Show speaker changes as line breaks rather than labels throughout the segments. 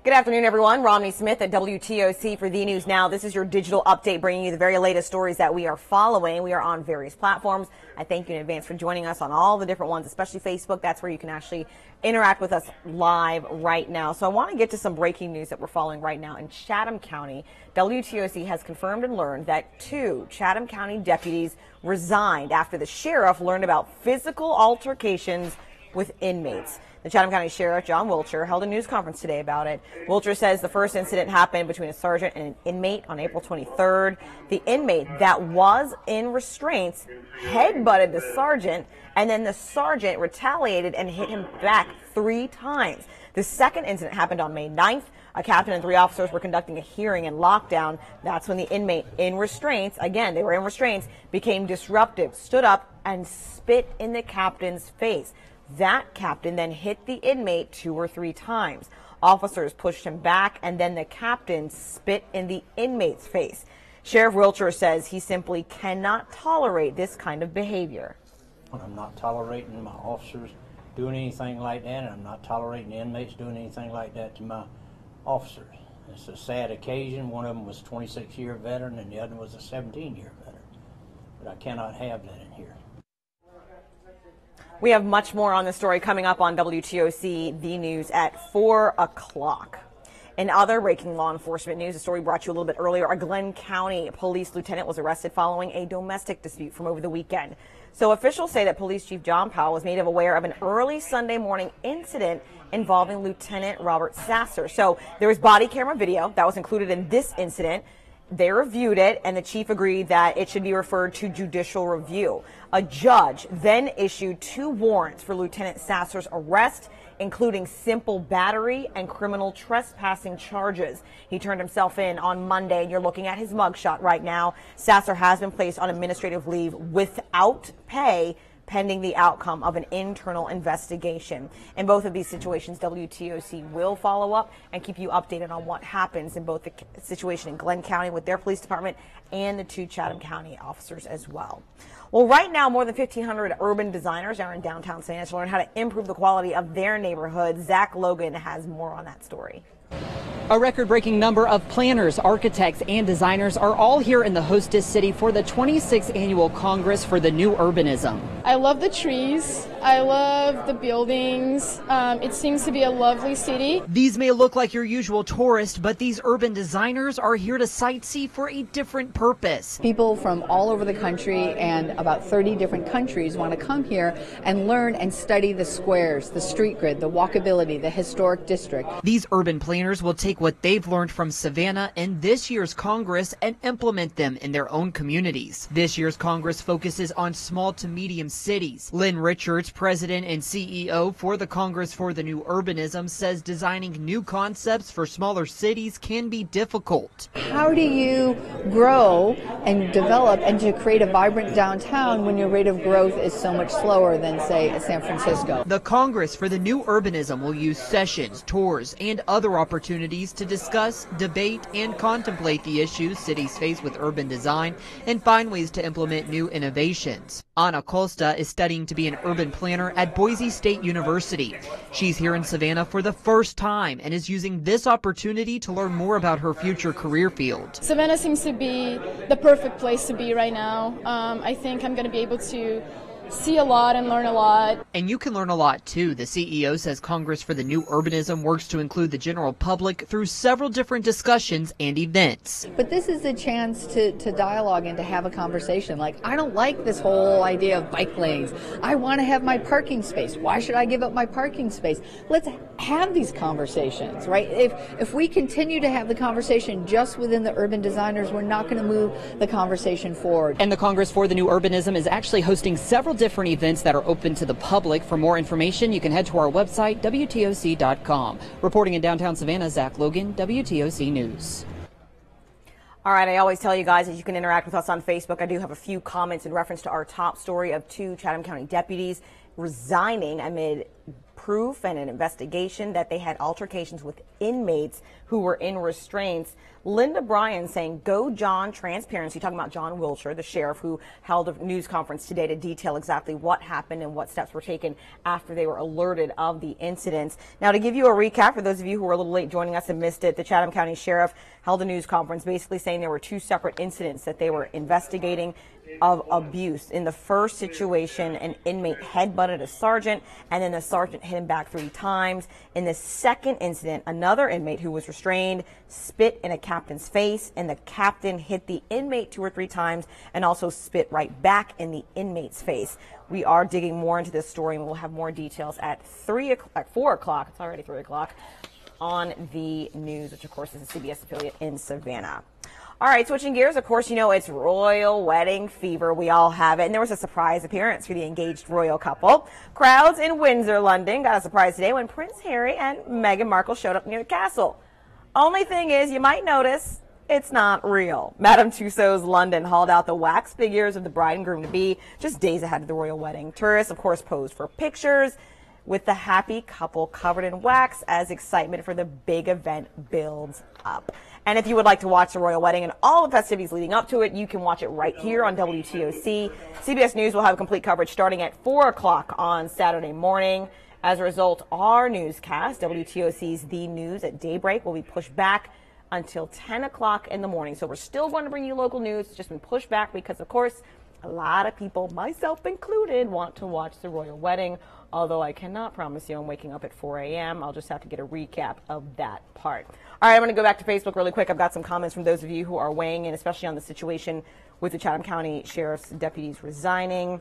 Good afternoon, everyone. Romney Smith at WTOC for The News Now. This is your digital update, bringing you the very latest stories that we are following. We are on various platforms. I thank you in advance for joining us on all the different ones, especially Facebook. That's where you can actually interact with us live right now. So I want to get to some breaking news that we're following right now. In Chatham County, WTOC has confirmed and learned that 2 Chatham County deputies resigned after the sheriff learned about physical altercations with inmates. The Chatham County Sheriff, John Wilcher, held a news conference today about it. Wilcher says the first incident happened between a sergeant and an inmate on April 23rd. The inmate that was in restraints headbutted the sergeant, and then the sergeant retaliated and hit him back 3 times. The second incident happened on May 9th. A captain and 3 officers were conducting a hearing in lockdown. That's when the inmate in restraints, again, they were in restraints, became disruptive, stood up and spit in the captain's face. That captain then hit the inmate 2 or 3 times. Officers pushed him back, and then the captain spit in the inmate's face. Sheriff Wilcher says he simply cannot tolerate this kind of behavior.
I'm not tolerating my officers doing anything like that, and I'm not tolerating the inmates doing anything like that to my officers. It's a sad occasion. One of them was a 26-year veteran, and the other was a 17-year veteran. But I cannot have that in here.
We have much more on this story coming up on WTOC The News at 4 o'clock. In other breaking law enforcement news, a story brought you a little bit earlier, a Glenn County police lieutenant was arrested following a domestic dispute from over the weekend. So officials say that Police Chief John Powell was made aware of an early Sunday morning incident involving Lieutenant Robert Sasser. So there was body camera video that was included in this incident. They reviewed it, and the chief agreed that it should be referred to judicial review. A judge then issued 2 warrants for Lieutenant Sasser's arrest, including simple battery and criminal trespassing charges. He turned himself in on Monday, and you're looking at his mugshot right now. Sasser has been placed on administrative leave without pay, pending the outcome of an internal investigation. In both of these situations, WTOC will follow up and keep you updated on what happens in both the situation in Glenn County with their police department and the 2 Chatham County officers as well. Well, right now, more than 1,500 urban designers are in downtown Savannah to learn how to improve the quality of their neighborhood. Zach Logan has more on that story.
A record-breaking number of planners, architects, and designers are all here in the hostess city for the 26th Annual Congress for the New Urbanism.
I love the trees. I love the buildings. It seems to be a lovely city.
These may look like your usual tourist, but these urban designers are here to sightsee for a different purpose.
People from all over the country and about 30 different countries want to come here and learn and study the squares, the street grid, the walkability, the historic district.
These urban planners will take what they've learned from Savannah in this year's Congress and implement them in their own communities. This year's Congress focuses on small to medium cities. Lynn Richards, president and CEO for the Congress for the New Urbanism, says designing new concepts for smaller cities can be difficult.
How do you grow and develop and to create a vibrant downtown when your rate of growth is so much slower than, say, San Francisco?
The Congress for the New Urbanism will use sessions, tours, and other opportunities to discuss, debate, and contemplate the issues cities face with urban design and find ways to implement new innovations. Ana Costa is studying to be an urban planner at Boise State University. She's here in Savannah for the first time and is using this opportunity to learn more about her future career field.
Savannah seems to be the perfect place to be right now. I think I'm going to be able to see a lot and learn a lot.
And you can learn a lot too. The CEO says Congress for the New Urbanism works to include the general public through several different discussions and events.
But this is a chance to dialogue and to have a conversation. Like, I don't like this whole idea of bike lanes. I want to have my parking space. Why should I give up my parking space? Let's have these conversations, right? If we continue to have the conversation just within the urban designers, we're not going to move the conversation forward.
And the Congress for the New Urbanism is actually hosting several different events that are open to the public. For more information, you can head to our website, WTOC.com. Reporting in downtown Savannah, Zach Logan, WTOC News.
All right, I always tell you guys that you can interact with us on Facebook. I do have a few comments in reference to our top story of 2 Chatham County deputies resigning amid proof and an investigation that they had altercations with inmates who were in restraints. Linda Bryan saying, "Go John transparency," talking about John Wiltshire, the sheriff who held a news conference today to detail exactly what happened and what steps were taken after they were alerted of the incidents. Now, to give you a recap, for those of you who were a little late joining us and missed it, the Chatham County Sheriff held a news conference basically saying there were 2 separate incidents that they were investigating of abuse. In the first situation, an inmate headbutted a sergeant, and then the sergeant hit him back 3 times. In the second incident, another inmate who was restrained spit in a captain's face, and the captain hit the inmate 2 or 3 times and also spit right back in the inmate's face. We are digging more into this story, and we'll have more details at 4 o'clock. It's already 3 o'clock on the news, which of course is a CBS affiliate in Savannah. All right, switching gears, of course, you know, it's royal wedding fever. We all have it. And there was a surprise appearance for the engaged royal couple. Crowds in Windsor, London got a surprise today when Prince Harry and Meghan Markle showed up near the castle. Only thing is, you might notice, it's not real. Madame Tussauds London hauled out the wax figures of the bride and groom-to-be just days ahead of the royal wedding. Tourists, of course, posed for pictures with the happy couple covered in wax as excitement for the big event builds up. And if you would like to watch the royal wedding and all the festivities leading up to it, you can watch it right here on WTOC. CBS News will have complete coverage starting at 4 o'clock on Saturday morning. As a result, our newscast, WTOC's The News at Daybreak, will be pushed back until 10 o'clock in the morning. So we're still going to bring you local news. It's just been pushed back because, of course, a lot of people, myself included, want to watch the royal wedding. Although I cannot promise you I'm waking up at 4 a.m. I'll just have to get a recap of that part. All right, I'm going to go back to Facebook really quick. I've got some comments from those of you who are weighing in, especially on the situation with the Chatham County Sheriff's deputies resigning.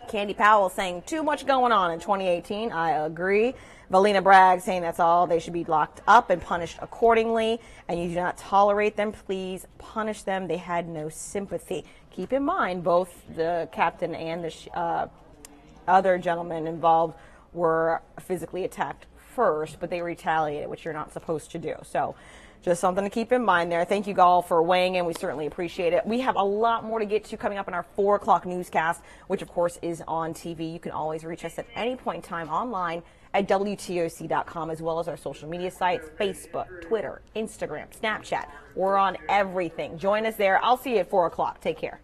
Candy Powell saying too much going on in 2018. I agree. Valina Bragg saying that's all. They should be locked up and punished accordingly. And you do not tolerate them. Please punish them. They had no sympathy. Keep in mind, both the captain and the other gentlemen involved were physically attacked first, but they retaliated, which you're not supposed to do. So just something to keep in mind there. Thank you all for weighing in. We certainly appreciate it. We have a lot more to get to coming up in our 4 o'clock newscast, which of course is on TV. You can always reach us at any point in time online at WTOC.com, as well as our social media sites, Facebook, Twitter, Instagram, Snapchat. We're on everything. Join us there. I'll see you at 4 o'clock. Take care.